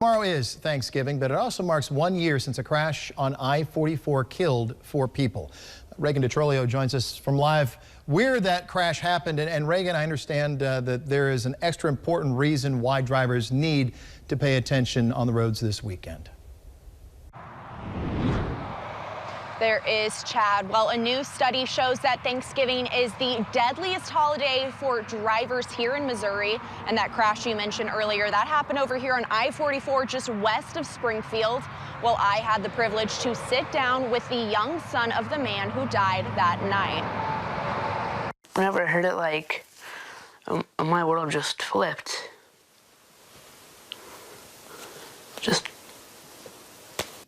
Tomorrow is Thanksgiving, but it also marks 1 year since a crash on I-44 killed 4 people. Reagan DeTrolio joins us from live where that crash happened. And Reagan, I understand that there is an extra important reason why drivers need to pay attention on the roads this weekend. There is, Chad. Well, a new study shows that Thanksgiving is the deadliest holiday for drivers here in Missouri. And that crash you mentioned earlier, that happened over here on I-44 just west of Springfield. Well, I had the privilege to sit down with the young son of the man who died that night. Whenever I heard it, my world just flipped.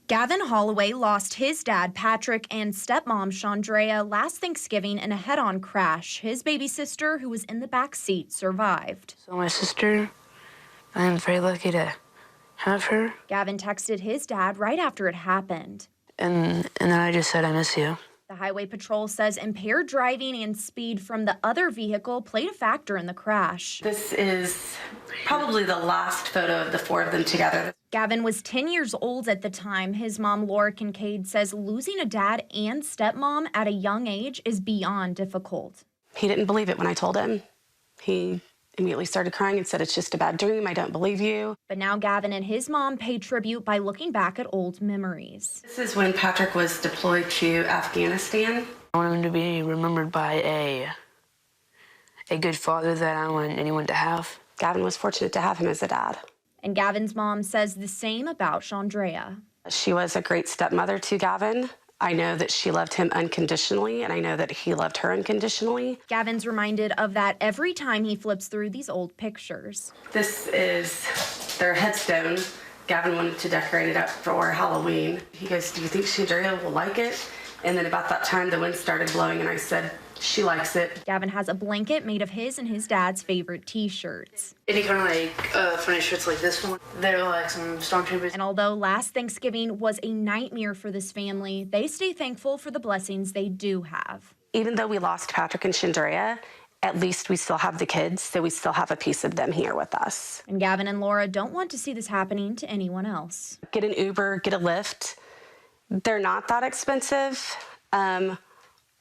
Gavin Holloway lost his dad, Patrick, and stepmom, Chandrea, last Thanksgiving in a head-on crash. His baby sister, who was in the back seat, survived. So my sister, I'm very lucky to have her. Gavin texted his dad right after it happened. And then I just said, I miss you. The Highway Patrol says impaired driving and speed from the other vehicle played a factor in the crash. This is probably the last photo of the 4 of them together. Gavin was 10 years old at the time. His mom, Laura Kincaid, says losing a dad and stepmom at a young age is beyond difficult. He didn't believe it when I told him. He immediately started crying and said, "It's just a bad dream. I don't believe you." But now Gavin and his mom pay tribute by looking back at old memories. This is when Patrick was deployed to Afghanistan. I want him to be remembered by a good father that I want anyone to have. Gavin was fortunate to have him as a dad. And Gavin's mom says the same about Chandrea. She was a great stepmother to Gavin. I know that she loved him unconditionally, and I know that he loved her unconditionally. Gavin's reminded of that every time he flips through these old pictures. This is their headstone. Gavin wanted to decorate it up for Halloween. He goes, "Do you think Chandrea will like it?" And then about that time, the wind started blowing, and I said, "She likes it." Gavin has a blanket made of his and his dad's favorite t-shirts. Any kind of funny shirts like this one? They're like some stormtroopers. And although last Thanksgiving was a nightmare for this family, they stay thankful for the blessings they do have. Even though we lost Patrick and Chandrea, at least we still have the kids, so we still have a piece of them here with us. And Gavin and Laura don't want to see this happening to anyone else. Get an Uber, get a Lyft. They're not that expensive.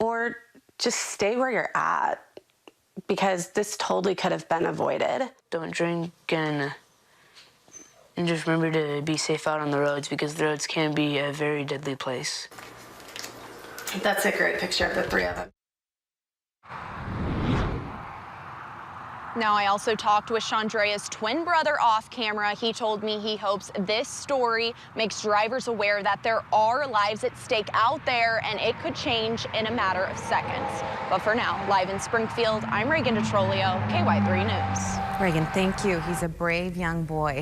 Or just stay where you're at, because this totally could have been avoided. Don't drink and just remember to be safe out on the roads, because the roads can be a very deadly place. That's a great picture of the 3 of them. Now, I also talked with Chandrea's twin brother off camera. He told me he hopes this story makes drivers aware that there are lives at stake out there, and it could change in a matter of seconds. But for now, live in Springfield, I'm Reagan DeTrolio, KY3 News. Reagan, thank you. He's a brave young boy.